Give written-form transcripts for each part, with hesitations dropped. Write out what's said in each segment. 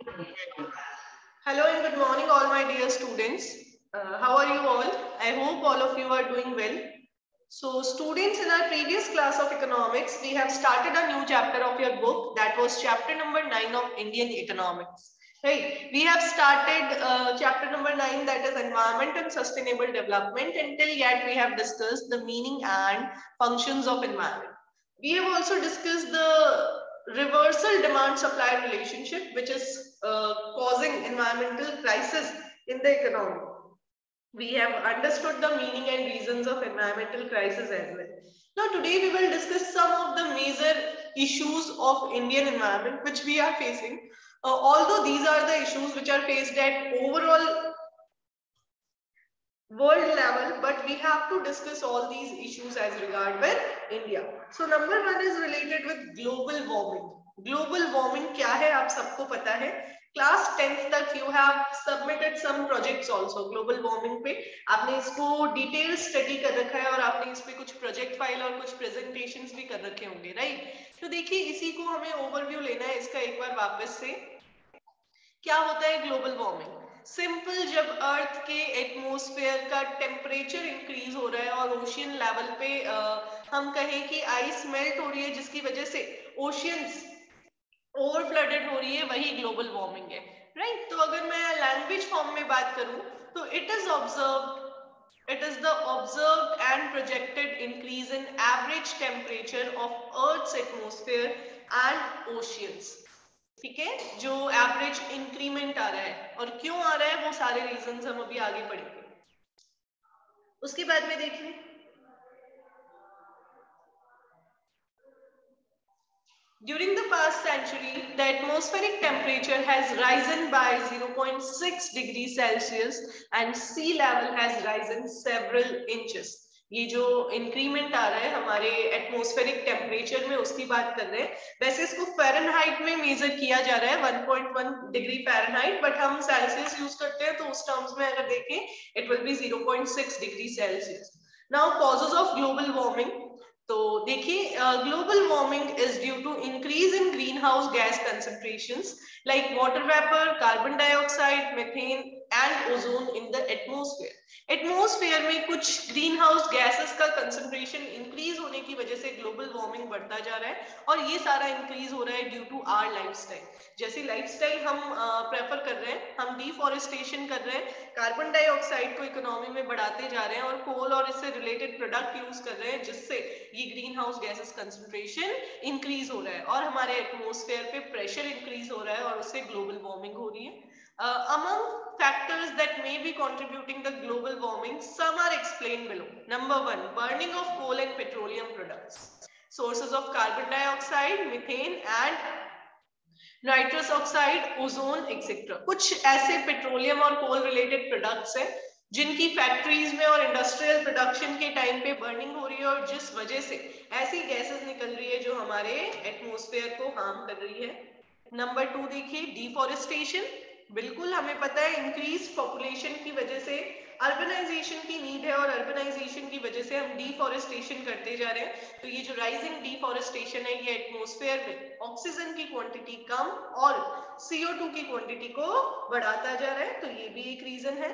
Hello and good morning all my dear students. How are you all? I hope all of you are doing well. So students, in our previous class of economics, we have started a new chapter of your book, that was chapter number 9 of Indian economics. Right, we have started chapter number 9, that is environment and sustainable development. Until yet we have discussed the meaning and functions of environment. We have also discussed the reversal demand supply relationship, which is causing environmental crisis in the economy. We have understood the meaning and reasons of environmental crisis as well. Now today we will discuss some of the major issues of Indian environment which we are facing. Although these are the issues which are faced at overall world level, but we have to discuss all these issues as regard with India. So number one is related with global warming. Global warming क्या है आप सबको पता है. Class 10th तक you have submitted some projects also. Global warming पे आपने इसको डिटेल स्टडी कर रखा है और आपने इस पे कुछ प्रोजेक्ट फाइल और कुछ प्रेजेंटेशंस भी कर रखे होंगे, राइट. तो देखिए इसी को हमें ओवरव्यू लेना है इसका एक बार वापस से. क्या होता है ग्लोबल वार्मिंग? सिंपल, जब अर्थ के एटमॉस्फेयर का टेम्परेचर इंक्रीज हो रहा है और ओशियन लेवल पे हम कहें कि आइस मेल्ट हो रही है जिसकी वजह से ओशियंस ओवर फ्लडेड हो रही है, वही ग्लोबल वार्मिंग है, राइट. तो अगर मैं लैंग्वेज फॉर्म में बात करूं तो it is the observed and projected increase in average temperature of Earth's atmosphere and oceans. ठीक है, जो एवरेज इंक्रीमेंट आ रहा है और क्यों आ रहा है वो सारे रीजंस हम अभी आगे पढ़ेंगे. उसके बाद में देखिए during the past century the atmospheric temperature has risen by 0.6 degrees Celsius and sea level has risen several inches. ये जो इंक्रीमेंट आ रहा है हमारे एटमॉस्फेरिक टेम्परेचर में उसकी बात कर रहे हैं. वैसे इसको फ़ारेनहाइट में मेजर किया जा रहा है 1.1 डिग्री फ़ारेनहाइट, बट हम सेल्सियस यूज करते हैं तो उस टर्म्स में अगर देखें it will be 0.6 degree Celsius. Now causes of global warming. तो देखिए global warming is due to increase in greenhouse gas concentrations like water vapour, carbon dioxide, methane and ozone in the atmosphere. Atmosphere में कुछ greenhouse gases का concentration increase होने की वजह से global warming बढ़ता जा रहा है और ये सारा इंक्रीज हो रहा है ड्यू टू आवर लाइफस्टाइल. जैसे लाइफस्टाइल हम प्रेफर कर रहे हैं, हम डिफॉरेस्टेशन कर रहे हैं, कार्बन डाइऑक्साइड को इकोनॉमी में बढ़ाते जा रहे हैं और कोल और इससे रिलेटेड प्रोडक्ट यूज कर रहे हैं जिससे ये green house gases concentration increase हो रहा है और हमारे एटमॉस्फेयर पे प्रेशर इंक्रीज हो रहा है और उससे ग्लोबल वार्मिंग हो रही है. Among factors that may be contributing the global warming, some are explained below. Number one, burning of coal and petroleum products. Sources of carbon dioxide, methane and nitrous oxide, ozone etcetera. कुछ ऐसे petroleum और कोल related products हैं जिनकी factories में और industrial production के time पे burning हो रही है और जिस वजह से ऐसी गैसेस निकल रही है जो हमारे एटमॉस्फेयर को हार्म कर रही है. नंबर टू देखिए डिफॉरेस्टेशन. बिल्कुल हमें पता है इंक्रीज पॉपुलेशन की वजह से अर्बनाइजेशन की नीड है और अर्बनाइजेशन की वजह से हम डिफॉरेस्टेशन करते जा रहे हैं. तो ये जो राइजिंग डिफॉरेस्टेशन है ये एटमॉस्फेयर में ऑक्सीजन की क्वांटिटी कम और CO2 की क्वांटिटी को बढ़ाता जा रहा है, तो ये भी एक रीजन है.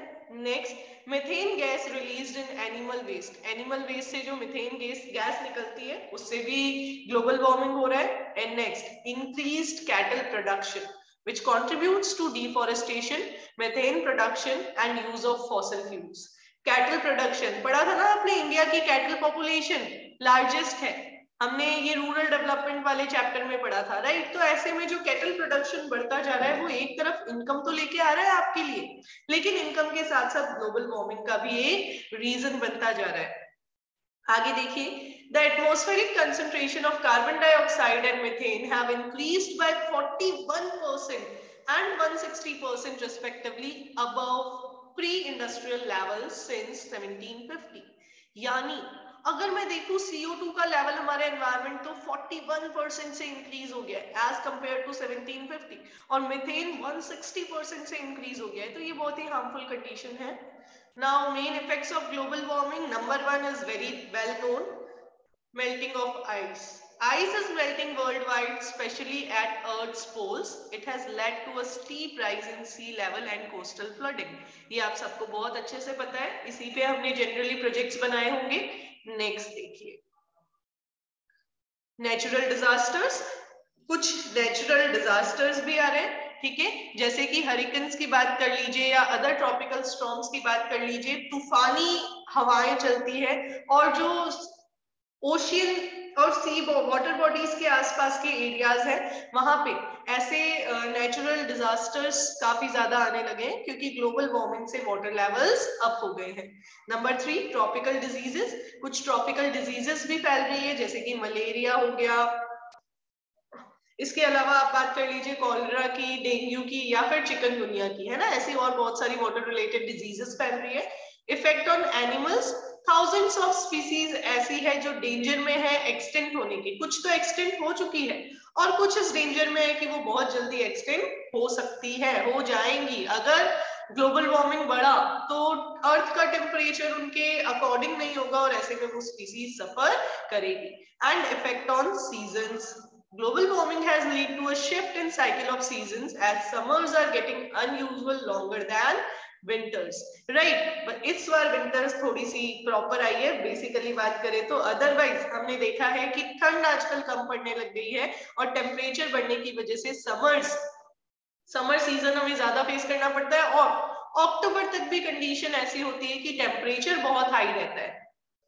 Next, methane gas released in animal waste. Animal waste से जो मीथेन गैस निकलती है उससे भी ग्लोबल वार्मिंग हो रहा है. And next, increased cattle production which contributes to deforestation, methane production and use of fossil fuels. Cattle production पढ़ा था ना आपने, इंडिया की कैटल पॉपुलेशन लार्जेस्ट है, हमने ये रूरल डेवलपमेंट वाले चैप्टर में पढ़ा था, राइट. तो ऐसे में जो कैटल प्रोडक्शन बढ़ता जा रहा है वो एक तरफ इनकम तो लेके आ रहा है आपके लिए, लेकिन इनकम के साथ साथ ग्लोबल वार्मिंग का भी एक रीजन बनता जा रहा है. आगे देखिए, the atmospheric concentration of carbon dioxide and methane have increased by 41% and 160% respectively above pre-industrial levels since 1750. यानी अगर मैं देखूं CO2 का लेवल हमारे एनवायरमेंट तो 41% से इंक्रीज हो गया है एज कंपेयर टू 1750 और मीथेन 160% से इंक्रीज हो गया है, तो ये बहुत ही हार्मफुल कंडीशन है. Now main effects of global warming, number one is very well known, melting of ice. Ice is melting worldwide, especially at Earth's poles. It has led to a steep rise in sea level and coastal flooding. ये आप सबको बहुत अच्छे से पता है, इसी पे हमने जनरली प्रोजेक्ट्स बनाए होंगे. नेक्स्ट देखिए, नेचुरल डिजास्टर्स. कुछ नेचुरल डिजास्टर्स भी आ रहे हैं, ठीक है, जैसे कि हरिकेन्स की बात कर लीजिए या अदर ट्रॉपिकल स्टॉर्म्स की बात कर लीजिए. तूफानी हवाएं चलती है और जो ओशियन और सी वाटर बॉडीज के आसपास के एरियाज है वहां पे ऐसे नेचुरल डिजास्टर्स काफी ज्यादा आने लगे हैं क्योंकि ग्लोबल वार्मिंग से वाटर लेवल्स अप हो गए हैं. Number 3, tropical diseases. कुछ ट्रॉपिकल डिजीजेस भी फैल रही है जैसे कि मलेरिया हो गया. इसके अलावा आप बात कर लीजिए कॉलरा की, डेंगू की या फिर चिकनगुनिया की, है ना. ऐसी और बहुत सारी वाटर रिलेटेड डिजीजेस फैल रही है. Effect on animals. Thousands of species ऐसी है जो डेंजर में है एक्सटिंक्ट होने की. कुछ तो एक्सटिंक्ट हो चुकी है और कुछ इस डेंजर में है कि वो बहुत जल्दी एक्सटिंक्ट हो सकती है, हो जाएंगी. अगर ग्लोबल वार्मिंग बढ़ा तो अर्थ का टेम्परेचर उनके अकॉर्डिंग नहीं होगा और ऐसे में वो स्पीसीज सफर करेगी. And effect on seasons. Global warming has led to a shift in cycle of seasons as summers are getting unusual longer than winters. Right? But इस बार winters थोड़ी सी proper आई है बेसिकली बात करें तो. अदरवाइज हमने देखा है कि ठंड आजकल कम पड़ने लग गई है और टेम्परेचर बढ़ने की वजह से समर सीजन हमें ज्यादा फेस करना पड़ता है और अक्टूबर तक भी कंडीशन ऐसी होती है कि टेम्परेचर बहुत हाई रहता है.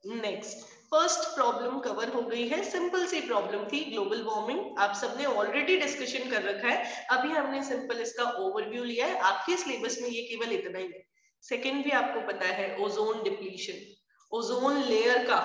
नेक्स्ट, फर्स्ट प्रॉब्लम कवर हो गई है. सिंपल सी प्रॉब्लम थी ग्लोबल वार्मिंग, आप सबने ऑलरेडी डिस्कशन कर रखा है. अभी हमने सिंपल इसका ओवरव्यू लिया है. आपके सिलेबस में ये केवल इतना ही है. सेकेंड भी आपको पता है, ओजोन डिप्लीशन. ओजोन लेयर का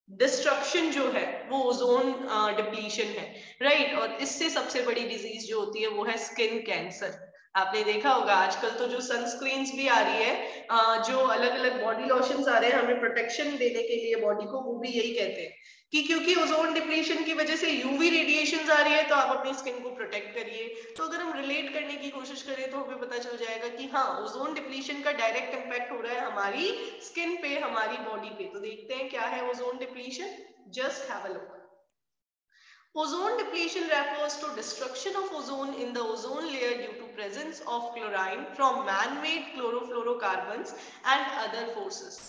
डिस्ट्रक्शन जो है वो ओजोन डिप्लीशन है, राइट. और इससे सबसे बड़ी डिजीज जो होती है वो है स्किन कैंसर. आपने देखा होगा आजकल तो जो सनस्क्रीन्स भी आ रही है, जो अलग अलग बॉडी लोशंस आ रहे हैं हमें प्रोटेक्शन देने के लिए बॉडी को, वो भी यही कहते हैं कि क्योंकि ओजोन डिप्लीशन की वजह से यूवी रेडिएशंस आ रही है तो आप अपनी स्किन को प्रोटेक्ट करिए. तो अगर हम रिलेट करने की कोशिश करें तो हमें पता चल जाएगा कि हाँ, ओजोन डिप्लीशन का डायरेक्ट इंपैक्ट हो रहा है हमारी स्किन पे, हमारी बॉडी पे. तो देखते हैं क्या है ozone depletion. Just have a look. Ozone depletion refers to destruction of ozone in the ozone layer due to presence of chlorine from man-made chlorofluorocarbons and other forces.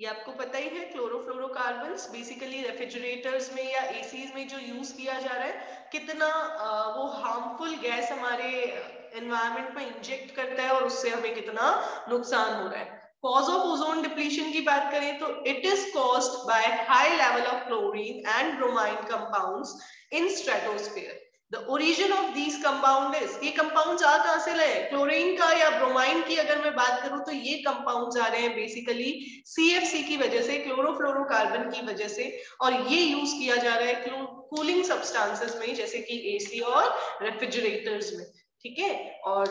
ये आपको पता ही है, क्लोरोफ्लोरोकार्बन्स बेसिकली रेफ्रिजरेटर्स में या ACs में जो use किया जा रहा है, कितना वो हार्मफुल गैस हमारे एनवायरनमेंट में इंजेक्ट करता है और उससे हमें कितना नुकसान हो रहा है. कॉज ऑफ ओजोन डिप्लीशन की बात करें तो it is caused by high level of chlorine and bromine compounds in stratosphere. The origin of these compound is, ये कंपाउंड्स आ कहां से रहे? क्लोरीन का या ब्रोमाइन की अगर मैं बात करूं तो ये कंपाउंड्स आ रहे हैं बेसिकली CFC की वजह से, क्लोरोफ्लोरोकार्बन की वजह से. और ये यूज किया जा रहा है कूलिंग सब्सटेंसेस में जैसे कि एसी और रेफ्रिजरेटर्स में, ठीक है. और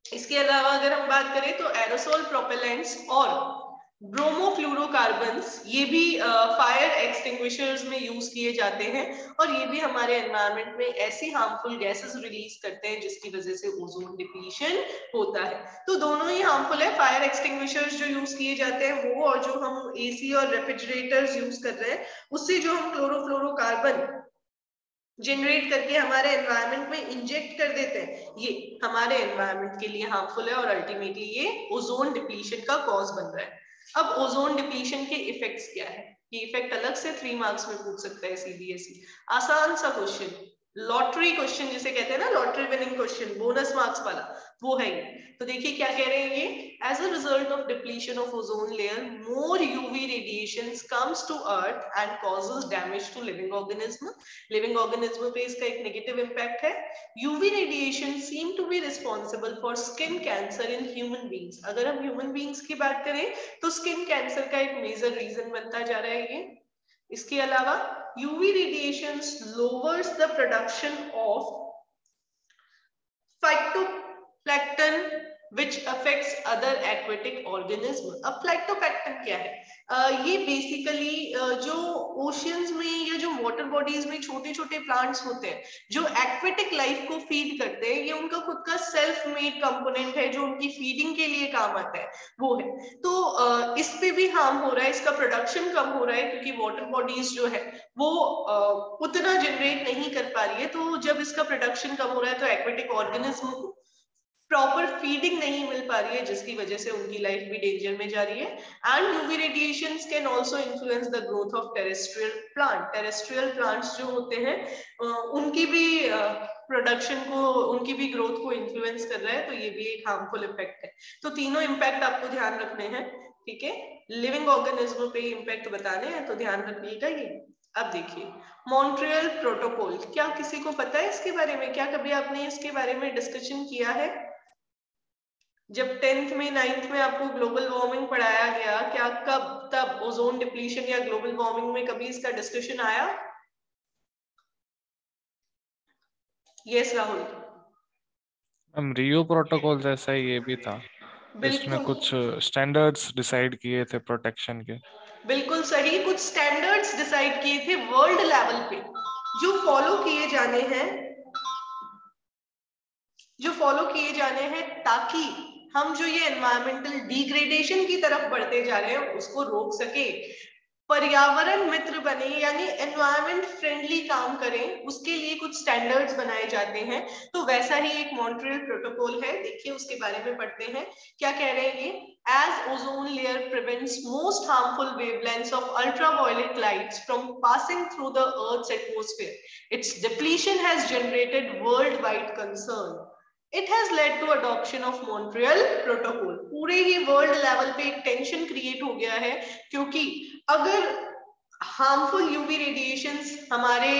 इसके अलावा अगर हम बात करें तो एरोसोल प्रोपेलेंट्स और ब्रोमोफ्लोरोकार्बन्स ये भी फायर एक्सटिंग्विशर्स में यूज किए जाते हैं और ये भी हमारे एनवायरनमेंट में ऐसी हार्मफुल गैसेस रिलीज करते हैं जिसकी वजह से ओजोन डिप्लीशन होता है. तो दोनों ही हार्मफुल है, फायर एक्सटिंग्विशर्स जो यूज किए जाते हैं वो, और जो हम एसी और रेफ्रिजरेटर्स यूज कर रहे हैं उससे जो हम क्लोरोफ्लोरोकार्बन जनरेट करके हमारे एनवायरनमेंट में इंजेक्ट कर देते हैं, ये हमारे एनवायरनमेंट के लिए हार्मफुल है और अल्टीमेटली ये ओजोन डिप्लीशन का कॉज बन रहा है. अब ओजोन डिप्लीशन के इफेक्ट्स क्या है? ये इफेक्ट अलग से 3 मार्क्स में पूछ सकता है CBSE. आसान सा क्वेश्चन, लॉटरी क्वेश्चन जिसे कहते हैं ना, lottery winning question, bonus marks वाला, वो है ये. तो देखिए क्या कह रहे हैं ये. As a result of depletion of ozone layer more UV radiations comes to earth and causes damage to living organism. Living organism पे इसका एक नेगेटिव इंपैक्ट है. UV radiation seem to be responsible for skin cancer in human beings. अगर हम human beings की बात करें तो स्किन कैंसर का एक मेजर रीजन बनता जा रहा है ये. इसके अलावा UV radiations lowers the production of phytoplankton which affects other aquatic organism. अब प्लाइटोपैक्टन क्या है? ये बेसिकली जो ओशियंस में या जो वाटर बॉडीज में छोटे छोटे प्लांट्स होते हैं जो एक्वेटिक लाइफ को फीड करते हैं, ये उनका खुद का सेल्फ मेड कंपोनेंट है जो उनकी फीडिंग के लिए काम आता है, वो है। तो इस पे भी हार्म हो रहा है, इसका प्रोडक्शन कम हो रहा है क्योंकि वाटर बॉडीज जो है वो उतना जनरेट नहीं कर पा रही है। तो जब इसका प्रोडक्शन कम हो रहा है तो एक्वेटिक ऑर्गेनिज्म को प्रॉपर फीडिंग नहीं मिल पा रही है, जिसकी वजह से उनकी लाइफ भी डेंजर में जा रही है। And UV radiations can also influence the growth of terrestrial plant. Terrestrial plants जो होते हैं उनकी भी प्रोडक्शन को, उनकी भी ग्रोथ को इन्फ्लुएंस कर रहा है, तो ये भी एक हार्मफुल इफेक्ट है। तो तीनों इम्पैक्ट आपको ध्यान रखने हैं, ठीक है। लिविंग ऑर्गेनिज्म पे इम्पैक्ट बताने हैं तो ध्यान रखिएगा ये। अब देखिए मॉन्ट्रियल प्रोटोकॉल, क्या किसी को पता है इसके बारे में? क्या कभी आपने इसके बारे में डिस्कशन किया है? जब 10th में 9th में आपको ग्लोबल वार्मिंग पढ़ाया गया, क्या कब तब ओजोन डिप्लीशन या ग्लोबल वार्मिंग में कभी इसका डिस्कशन आया? यस राहुल। रियो प्रोटोकॉल जैसा ही ये भी था, इसमें बिल्कुल कुछ स्टैंडर्ड्स डिसाइड किए थे प्रोटेक्शन के। बिल्कुल सही, कुछ स्टैंडर्ड्स डिसाइड किए थे वर्ल्ड लेवल पे जो फॉलो किए जाने हैं, जो फॉलो किए जाने हैं ताकि हम जो ये एनवायरमेंटल डिग्रेडेशन की तरफ बढ़ते जा रहे हैं उसको रोक सके, पर्यावरण मित्र बने यानी एनवायरमेंट फ्रेंडली काम करें, उसके लिए कुछ स्टैंडर्ड्स बनाए जाते हैं। तो वैसा ही एक मॉन्ट्रियल प्रोटोकॉल है, देखिए उसके बारे में पढ़ते हैं क्या कह रहे हैं ये। As ozone layer prevents most harmful wavelengths of ultraviolet lights from passing through the Earth's atmosphere, its depletion has generated worldwide concern. It has led to adoption of Montreal Protocol. पूरे ही वर्ल्ड लेवल पे एक tension create हो गया है क्योंकि अगर harmful UV radiations हमारे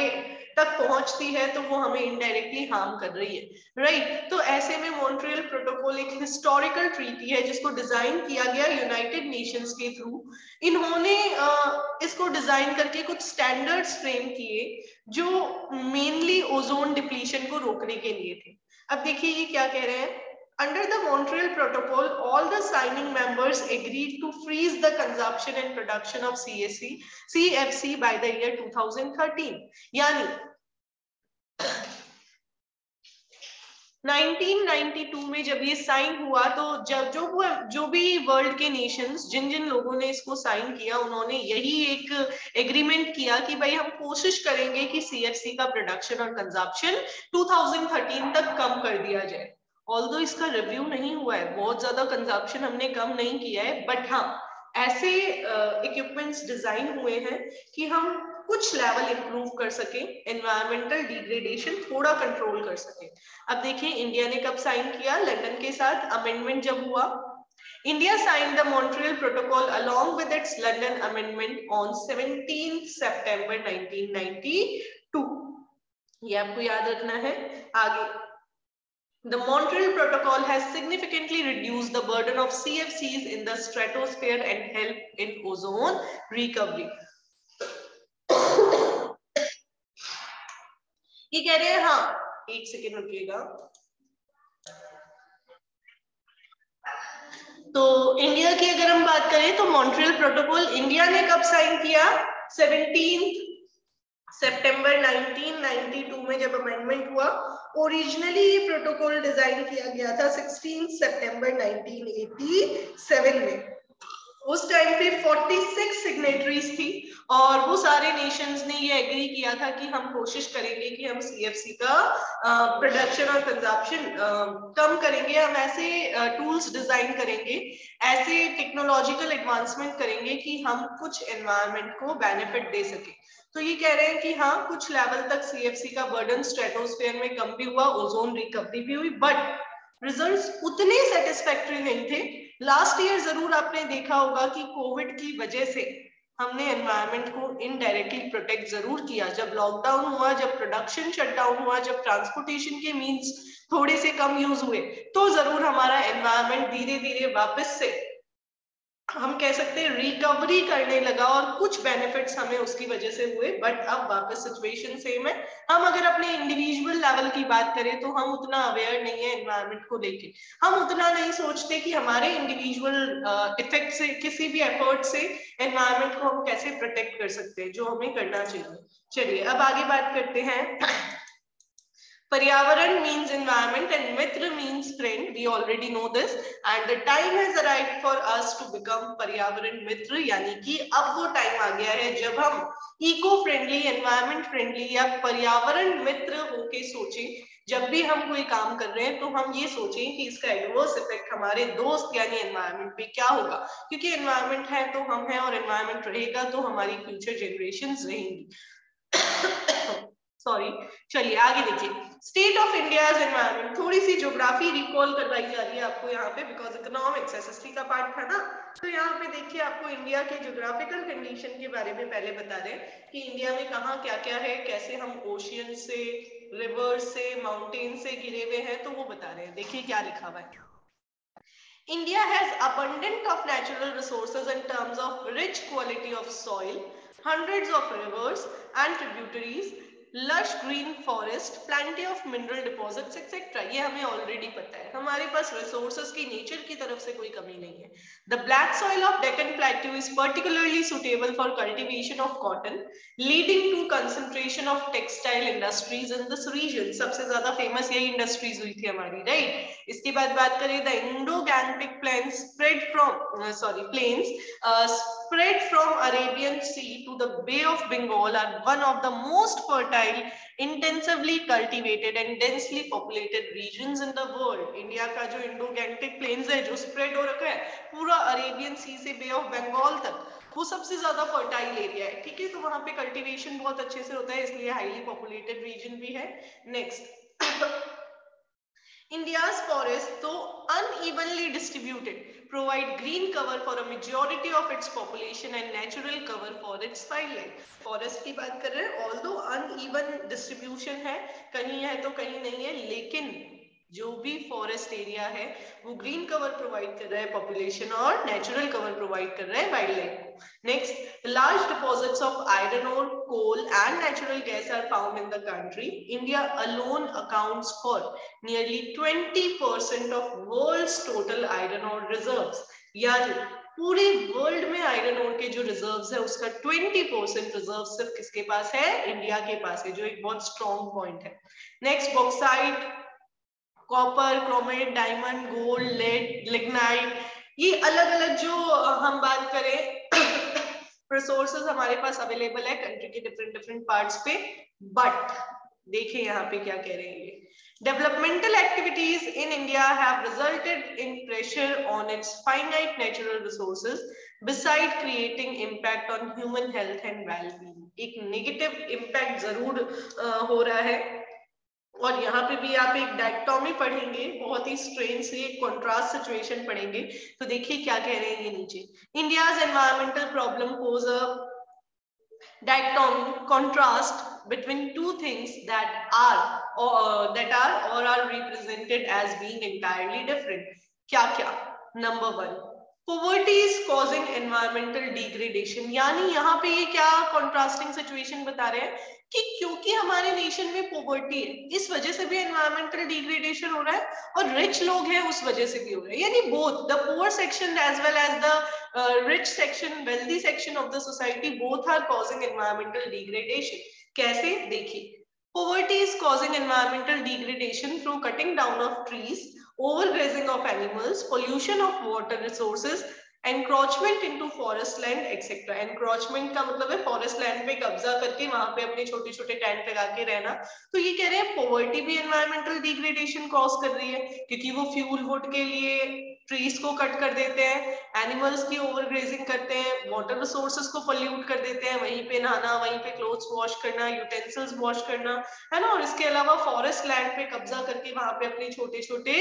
तक पहुंचती है तो वो हमें इनडायरेक्टली हार्म कर रही है, राइट। तो ऐसे में मॉन्ट्रियल प्रोटोकॉल एक हिस्टोरिकल ट्रीटी है जिसको डिजाइन किया गया यूनाइटेड नेशंस के थ्रू। इन्होंने इसको डिजाइन करके कुछ स्टैंडर्ड्स फ्रेम किए जो मेनली ओजोन डिप्लीशन को रोकने के लिए थे। अब देखिए ये क्या कह रहे हैं। Under the Montreal Protocol, all the signing members agreed to freeze the consumption and production of CFC by the year 2013. यानी 1992 में जब ये साइन हुआ तो जो भी वर्ल्ड के नेशंस, जिन जिन लोगों ने इसको साइन किया, उन्होंने यही एक एग्रीमेंट किया कि भाई हम कोशिश करेंगे कि CFC का प्रोडक्शन और कंजप्शन 2013 तक कम कर दिया जाए। ऑल्दो इसका रिव्यू नहीं हुआ है, बहुत ज्यादा कंजप्शन हमने कम नहीं किया है, बट हाँ ऐसे इक्विपमेंट्स डिजाइन हुए हैं कि हम कुछ लेवल इंप्रूव कर सके, एनवायरमेंटल डिग्रेडेशन थोड़ा कंट्रोल कर सके। अब देखिए इंडिया ने कब साइन किया, लंदन के साथ अमेंडमेंट जब हुआ। India signed the Montreal Protocol along with its London Amendment on 17 September 1992. ये आपको याद रखना है। आगे The Montreal Protocol has significantly reduced the burden of CFCs in the stratosphere and helped in ozone recovery. ये कह रहे हैं, हाँ एक सेकेंड रुकिएगा। तो इंडिया की अगर हम बात करें तो मॉन्ट्रियल प्रोटोकॉल इंडिया ने कब साइन किया? 17 सितंबर 1992 में जब अमेंडमेंट हुआ। ओरिजिनली ये प्रोटोकॉल डिजाइन किया गया था 16 सितंबर 1987 में। उस टाइम पे 46 सिग्नेटरीज थी और वो सारे नेशंस ने ये एग्री किया था कि हम कोशिश करेंगे कि हम CFC का प्रोडक्शन और कंजप्शन कम करेंगे, हम ऐसे टूल्स डिजाइन करेंगे, ऐसे टेक्नोलॉजिकल एडवांसमेंट करेंगे कि हम कुछ एनवायरनमेंट को बेनिफिट दे सके। तो ये कह रहे हैं कि हाँ कुछ लेवल तक CFC का बर्डन स्ट्रेटोस्फेयर में कम भी हुआ, ओजोन रिकवरी भी हुई, बट रिजल्ट्स उतने सेटिस्फैक्टरी नहीं थे। लास्ट ईयर जरूर आपने देखा होगा कि कोविड की वजह से हमने एनवायरनमेंट को इनडायरेक्टली प्रोटेक्ट जरूर किया। जब लॉकडाउन हुआ, जब प्रोडक्शन शटडाउन हुआ, जब ट्रांसपोर्टेशन के मींस थोड़े से कम यूज हुए, तो जरूर हमारा एनवायरनमेंट धीरे धीरे वापस से हम कह सकते हैं रिकवरी करने लगा और कुछ बेनिफिट्स हमें उसकी वजह से हुए, बट अब वापस सिचुएशन सेम है। हम अगर अपने इंडिविजुअल लेवल की बात करें तो हम उतना अवेयर नहीं है एनवायरनमेंट को लेके, हम उतना नहीं सोचते कि हमारे इंडिविजुअल इफेक्ट से, किसी भी एफर्ट से एनवायरनमेंट को हम कैसे प्रोटेक्ट कर सकते हैं, जो हमें करना चाहिए। चलिए अब आगे बात करते हैं। Paryavaran means environment and Mitra means friend. We already know this, and the time has arrived for us to become Paryavaran Mitra, यानी कि अब वो टाइम आ गया है जब हम इको फ्रेंडली, एनवायरमेंट फ्रेंडली या पर्यावरण मित्र होके सोचें। जब भी हम कोई काम कर रहे हैं तो हम ये सोचें कि इसका एडवर्स इफेक्ट हमारे दोस्त यानी एनवायरमेंट पे क्या होगा, क्योंकि एनवायरमेंट है तो हम हैं और एनवायरमेंट रहेगा तो हमारी फ्यूचर जनरेशंस रहेंगी। सॉरी, चलिए आगे देखिए। स्टेट ऑफ इंडियाज एनवायरनमेंट, थोड़ी सी ज्योग्राफी रिकॉल करवाई जा रही है आपको यहाँ पे, बिकॉज इकोनॉमिक्स एसएसटी का पार्ट था ना। तो यहाँ पे देखिए आपको इंडिया के ज्योग्राफिकल कंडीशन के बारे में पहले बता दें कि इंडिया में कहाँ क्या क्या है, कैसे हम ओशियन से, रिवर से, माउंटेन से घिरे हुए हैं, तो वो बता रहे हैं। देखिए क्या लिखा हुआ है। India has abundant of natural resources in terms of rich quality of soil, hundreds of rivers and tributaries, lush green forest, plenty of mineral deposits etc. ये हमें already पता है, हमारे पास resources की nature की तरफ से कोई कमी नहीं है। The black soil of Deccan Plateau is particularly suitable for cultivation of cotton, leading to concentration of textile industries in this region. सबसे ज़्यादा famous यही industries हुई थी हमारी, right? इसके बाद बात करें the Indo-Gangetic plains spread from Arabian Sea to the Bay of Bengal are one of the most fertile, intensively cultivated and densely populated regions in the world. India का जो Indo-Gangetic plains है जो spread हो रखा है पूरा Arabian सी से बे of Bengal तक, वो सबसे ज्यादा फर्टाइल एरिया है, ठीक है। तो वहां पे कल्टीवेशन बहुत अच्छे से होता है, इसलिए हाईली पॉपुलेटेड रीजन भी है। Next, India's forests, though unevenly distributed, provide green cover for a majority of its population and natural cover for its wildlife. Forest की बात कर रहे हैं, although uneven distribution है, कहीं है तो कहीं नहीं है, लेकिन जो भी फॉरेस्ट एरिया है वो ग्रीन कवर प्रोवाइड कर रहा है पॉपुलेशन और नेचुरल कवर प्रोवाइड कर रहा है वाइल्ड लाइफ को। Next, large deposits of iron ore, coal and natural gas are found in the country. India alone accounts for nearly 20% of world's total iron ore reserves, यानी पूरे world में iron ore के जो reserves है उसका 20% reserve सिर्फ किसके पास है, इंडिया के पास है, जो एक बहुत स्ट्रॉन्ग पॉइंट है। Next, bauxite, copper, chromate, diamond, gold, lead, lignite, ये अलग अलग जो हम बात करें रिसोर्सेज हमारे पास अवेलेबल है कंट्री के डिफरेंट डिफरेंट पार्ट्स पे। बट देखिए यहाँ पे क्या कह रहे हैं ये, developmental activities in India have resulted in pressure on its finite natural resources beside creating impact on human health and well-being। एक नेगेटिव इम्पैक्ट जरूर हो रहा है, और यहाँ पे भी आप एक डायक्टोमी पढ़ेंगे, बहुत ही स्ट्रेन से कॉन्ट्रास्ट सिचुएशन पढ़ेंगे। तो देखिए क्या कह रहे हैं ये नीचे, India's environmental problem pose a dichotomy, contrast between two things that are represented as being entirely different. क्या क्या? Number one, poverty is causing environmental degradation, यानी यहाँ पे ये क्या contrasting situation बता रहे हैं कि क्योंकि हमारे नेशन में पॉवर्टी है इस वजह से भी एनवायरमेंटल डिग्रेडेशन हो रहा है, और रिच लोग हैं उस वजह से भी हो रहा है, यानी both the poor section as well as the rich section, wealthy section of the society, both are causing environmental degradation. कैसे? देखिए, poverty is causing environmental degradation through cutting down of trees, overgrazing of animals, pollution of water resources, encroachment into forest land etcetera. Encroachment का मतलब है forest land पे कब्जा करके वहां पे अपने छोटे छोटे टेंट लगा के रहना। तो ये कह रहे हैं पॉवर्टी भी एनवायरमेंटल डिग्रेडेशन कॉज कर रही है, क्योंकि वो फ्यूल वुड के लिए ट्रीज को कट कर देते हैं, एनिमल्स की ओवरग्रेजिंग करते हैं, वाटर रिसोर्सेज को पोल्यूट कर देते हैं, वहीं पे नहाना, वहीं पे क्लोथ्स वॉश करना, यूटेंसिल्स वॉश करना, है ना। और इसके अलावा फॉरेस्ट लैंड पे कब्जा करके वहां पे अपने छोटे छोटे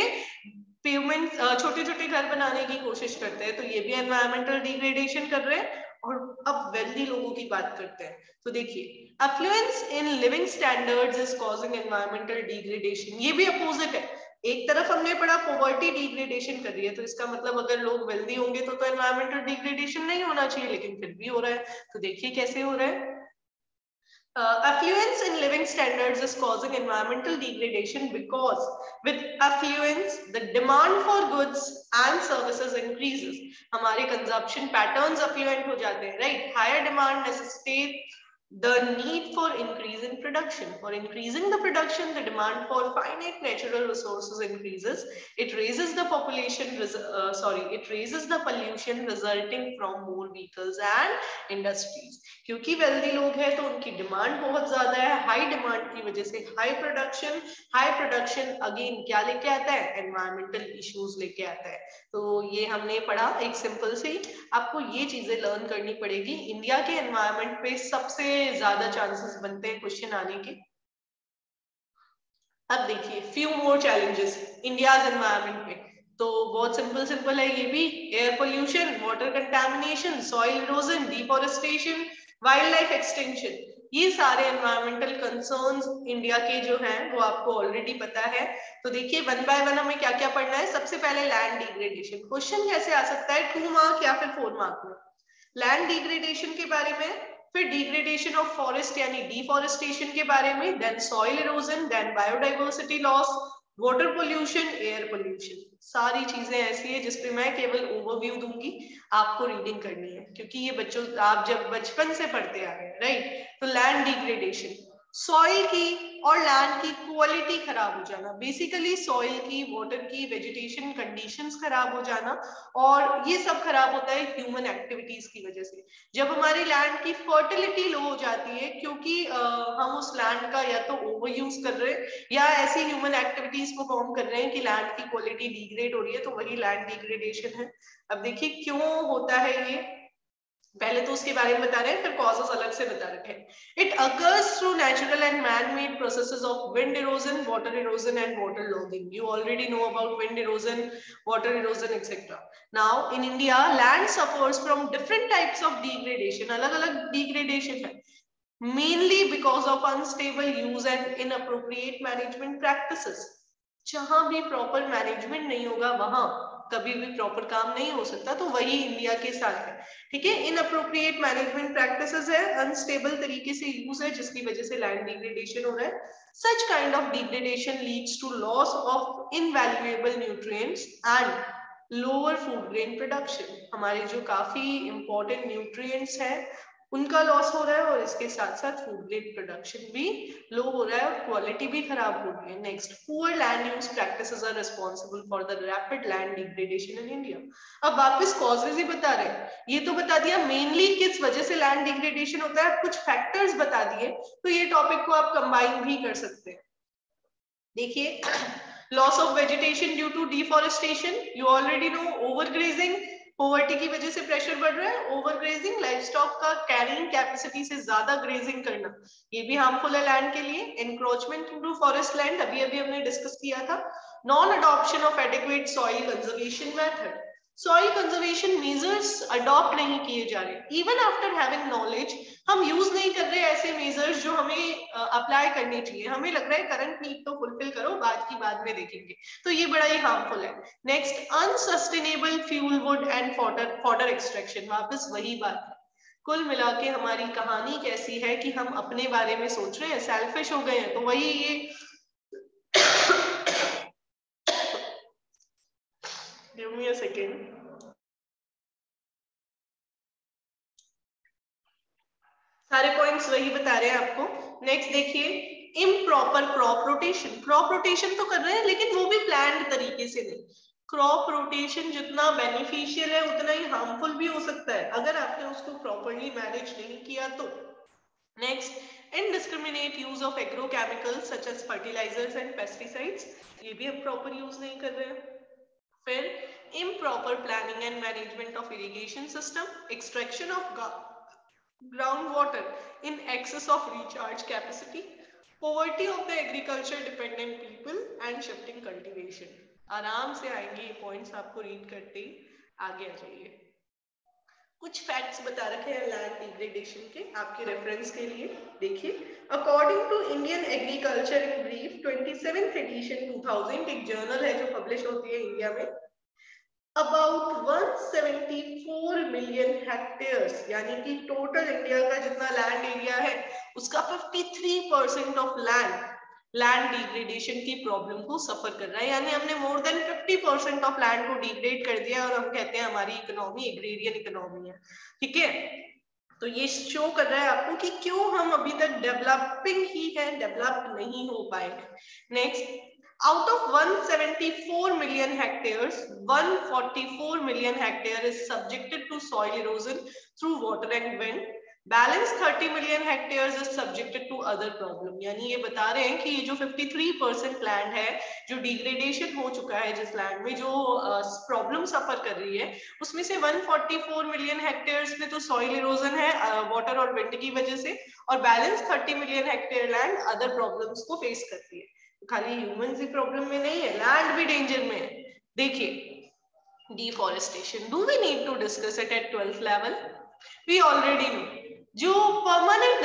पेवमेंट, छोटे छोटे घर बनाने की कोशिश करते हैं। तो ये भी एनवायरमेंटल डिग्रेडेशन कर रहे हैं। और अब वेल्दी लोगों की बात करते हैं, तो देखिए, affluence in living standards is causing environmental degradation, ये भी अपोजिट है। एक तरफ हमने पढ़ा पॉवर्टी डिग्रेडेशन कर रही है, तो इसका मतलब अगर लोग वेल्दी होंगे तो एनवायरमेंटल डिग्रेडेशन नहीं होना चाहिए, लेकिन फिर भी हो रहा है। तो देखिए कैसे हो रहा है। Affluence in living standards is causing environmental degradation because with affluence the demand for goods and services increases. हमारे consumption patterns affluent हो जाते हैं, right? Higher demand necessitates the need for increase in production. For increasing the production, the demand for finite natural resources increases. It raises the it raises the pollution resulting from more vehicles and industries. क्योंकि wealthy लोग हैं तो उनकी demand बहुत ज्यादा है, high demand की वजह से हाई प्रोडक्शन अगेन क्या लेके आता है, एनवायरमेंटल इश्यूज लेके आता है। तो ये हमने पढ़ा एक सिंपल सी, आपको ये चीजें लर्न करनी पड़ेगी। इंडिया के एनवायरमेंट पे सबसे ज्यादा चांसेस बनते हैं क्वेश्चन आने के। अब देखिए few more challenges India's environment पे, तो बहुत सिंपल है ये भी। Air pollution, water contamination, soil erosion, deforestation, wild life extension, ये सारे एनवायरमेंटल कंसर्न्स इंडिया के जो हैं वो आपको ऑलरेडी पता है। तो देखिए वन बाय वन हमें क्या क्या पढ़ना है। सबसे पहले लैंड डिग्रेडेशन, क्वेश्चन कैसे आ सकता है 2 मार्क या फिर 4 मार्क में। लैंड डिग्रेडेशन के बारे में, फिर डिग्रेडेशन ऑफ फॉरेस्ट यानी डिफॉरेस्टेशन के बारे में, then soil erosion, then biodiversity loss, water pollution, air pollution. सारी चीजें ऐसी है जिसपे मैं केवल ओवरव्यू दूंगी, आपको रीडिंग करनी है, क्योंकि ये बच्चों आप जब बचपन से पढ़ते आ रहे हैं, राइट। तो लैंड डिग्रेडेशन, सॉइल की और लैंड की क्वालिटी खराब हो जाना, बेसिकली सॉइल की, वाटर की, वेजिटेशन कंडीशंस खराब हो जाना, और ये सब खराब होता है ह्यूमन एक्टिविटीज की वजह से। जब हमारी लैंड की फर्टिलिटी लो हो जाती है क्योंकि हम उस लैंड का या तो ओवर यूज कर रहे हैं या ऐसी ह्यूमन एक्टिविटीज परफॉर्म कर रहे हैं कि लैंड की क्वालिटी डिग्रेड हो रही है, तो वही लैंड डिग्रेडेशन है। अब देखिए क्यों होता है ये, पहले तो उसके बारे में बता रहे हैं, फिर कॉजेस अलग से बता रखे हैं। It occurs through natural and man made processes of wind erosion, water erosion and water logging. You already know about wind erosion, water erosion, etc. Now in India, land suffers from different types of degradation. अलग-अलग degradation है, mainly because of unstable use and inappropriate management practices. जहां भी proper management नहीं होगा वहां कभी भी proper काम नहीं हो सकता, तो वही इंडिया के साथ है। ठीक है, इनअप्रोप्रिएट मैनेजमेंट प्रैक्टिसेस है, अनस्टेबल तरीके से यूज है जिसकी वजह से लैंड डिग्रेडेशन हो रहा है। Such kind of degradation leads to loss of invaluable nutrients and lower food grain production. हमारे जो काफी इंपॉर्टेंट न्यूट्रिएंट्स हैं उनका लॉस हो रहा है, और इसके साथ साथ फूड ग्रेन प्रोडक्शन भी लो हो रहा है और क्वालिटी भी खराब हो रही है। Next, poor land use practices are responsible for the rapid land degradation in India. अब वापस कॉजेज ही बता रहे हैं, ये तो बता दिया मेनली किस वजह से लैंड डिग्रेडेशन होता है, कुछ फैक्टर्स बता दिए, तो ये टॉपिक को आप कंबाइन भी कर सकते हैं। देखिए, loss of vegetation due to deforestation, you already know, overgrazing, poverty की वजह से प्रेशर बढ़ रहा है, ओवरग्रेजिंग, लाइवस्टॉक का कैरिंग कैपेसिटी से ज्यादा ग्रेजिंग करना, ये भी हार्मफुल है लैंड के लिए। एनक्रोचमेंट इनटू फॉरेस्ट लैंड, अभी अभी हमने डिस्कस किया था। Non adoption of adequate soil conservation method, soil conservation measures adopt नहीं किए जा रहे, इवन आफ्टर हैविंग नॉलेज हम यूज नहीं कर रहे ऐसे मेजर्स जो हमें अप्लाई करने चाहिए। हमें लग रहा है करंट नीड तो फुलफिल करो, बाद की बाद में देखेंगे, तो ये बड़ा ही हार्मफुल है। Next, unsustainable fuel wood and fodder extraction, वापस वही बात है। कुल मिला के हमारी कहानी कैसी है कि हम अपने बारे में सोच रहे हैं, सेल्फिश हो गए हैं, तो वही ये Give me a second. सारे पॉइंट्स वही बता रहे हैं आपको। नेक्स्ट देखिए, improper crop rotation, crop rotation तो कर रहे हैं लेकिन वो भी प्लान्ड तरीके से नहीं। क्रॉप रोटेशन जितना बेनिफिशियल है उतना ही हार्मफुल भी हो सकता है अगर आपने उसको प्रॉपरली मैनेज नहीं किया तो। Next, indiscriminate use of agrochemicals such as fertilisers and pesticides, ये भी हम प्रॉपर यूज नहीं कर रहे हैं। फिर improper planning and management of irrigation system, extraction of groundwater in excess of recharge capacity, poverty of the agriculture dependent people and shifting cultivation। आराम से आएंगे ये पॉइंट्स, आपको रीड करते ही आगे आ जाइए। कुछ फैक्ट्स बता रखे हैं लैंड डिग्रेडेशन के आपके रेफरेंस के लिए। देखिए, according to Indian agriculture in brief 27th edition 2000, एक जर्नल है जो पब्लिश होती है इंडिया में, अबाउट 174 मिलियन हेक्टेयर्स, यानी कि टोटल इंडिया का जितना लैंड एरिया है उसका 53% ऑफ लैंड डिग्रेडेशन की प्रॉब्लम को सफर कर रहा है। यानी हमने मोर देन 50% ऑफ लैंड को डिग्रेड कर दिया और हम कहते हैं हमारी इकोनॉमी एग्रेरियन इकोनॉमी है। ठीक है, तो ये शो कर रहा है आपको कि क्यों हम अभी तक डेवलपिंग ही है, डेवलप नहीं हो पाए। Next, out of 174 million hectares, 144 million hectare is subjected to soil erosion through water and wind. Balance 30 million hectares is subjected to other problem. यानी ये बता रहे हैं कि ये जो 53% लैंड है जो डिग्रेडेशन हो चुका है, जिस लैंड में जो प्रॉब्लम सफर कर रही है, उसमें से 144 मिलियन हेक्टेयर्स में तो सॉइल इरोजन है वाटर और विंड की वजह से, और balance 30 million hectare land other problems को फेस करती है। खाली ह्यूमन ही प्रॉब्लम में नहीं है, लैंड भी डेंजर में है। देखिए, deforestation, do we need to discuss it at 12th level? We already know, जो परमानेंट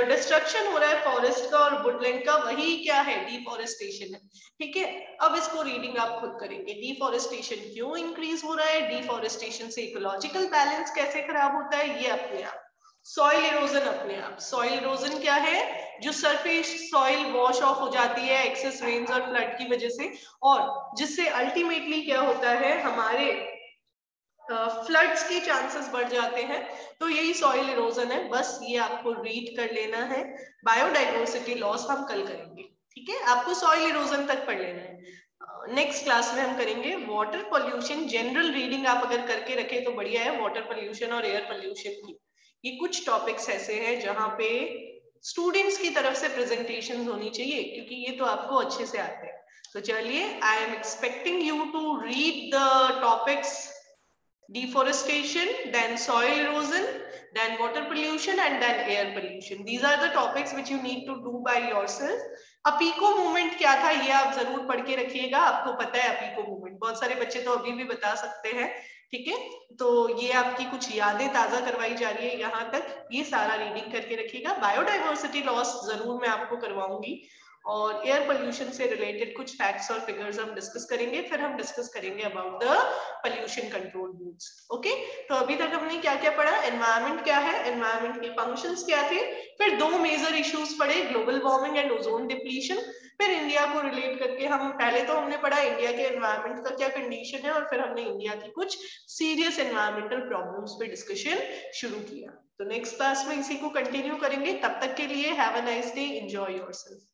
डिस्ट्रक्शन हो रहा है फॉरेस्ट का और वुडलैंड का, वही क्या है? डिफॉरेस्टेशन है। ठीक है, अब इसको रीडिंग आप खुद करेंगे। डिफॉरेस्टेशन क्यों इंक्रीज हो रहा है, डिफॉरेस्टेशन से इकोलॉजिकल बैलेंस कैसे खराब होता है, ये अपने आप। सॉइल इरोजन अपने आप, सॉइल इरोजन क्या है? जो सरफेस सॉइल वॉश ऑफ हो जाती है एक्सेस रेन्स और फ्लड की वजह से, और जिससे अल्टीमेटली क्या होता है, हमारे फ्लड्स के चांसेस बढ़ जाते हैं। तो यही सॉइल इरोजन है, बस ये आपको रीड कर लेना है। बायोडाइवर्सिटी लॉस हम कल करेंगे। ठीक है, आपको सॉइल इरोजन तक पढ़ लेना है। नेक्स्ट क्लास में हम करेंगे वाटर पोल्यूशन। जनरल रीडिंग आप अगर करके रखे तो बढ़िया है, वाटर पोल्यूशन और एयर पोल्यूशन की। ये कुछ टॉपिक्स ऐसे हैं जहां पे स्टूडेंट्स की तरफ से प्रेजेंटेशन होनी चाहिए, क्योंकि ये तो आपको अच्छे से आते हैं। तो चलिए, I am expecting you to read the topics deforestation, then soil erosion, then water pollution, and then air pollution. These are the topics which you need to do by yourself. अपीको मूवमेंट क्या था ये आप जरूर पढ़ के रखिएगा। आपको पता है अपीको मूवमेंट, बहुत सारे बच्चे तो अभी भी बता सकते हैं। ठीक है, तो ये आपकी कुछ यादें ताजा करवाई जा रही है यहाँ तक, ये सारा रीडिंग करके रखिएगा। बायोडाइवर्सिटी लॉस जरूर मैं आपको करवाऊंगी, और एयर पोल्यूशन से रिलेटेड कुछ फैक्ट्स और फिगर्स हम डिस्कस करेंगे। फिर हम डिस्कस करेंगे about the pollution control rules. Okay, तो अभी तक हमने क्या क्या पढ़ा? एनवायरनमेंट क्या है, एनवायरनमेंट के फंक्शंस क्या थे, फिर दो मेजर इश्यूज पढ़े, global warming and ozone depletion. फिर इंडिया को रिलेट करके हम पहले तो हमने पढ़ा इंडिया के एनवायरनमेंट का क्या कंडीशन है, और फिर हमने इंडिया की कुछ सीरियस एनवायरमेंटल प्रॉब्लम्स पे डिस्कशन शुरू किया। तो नेक्स्ट क्लास में इसी को कंटिन्यू करेंगे। तब तक के लिए have a nice day, enjoy yourself.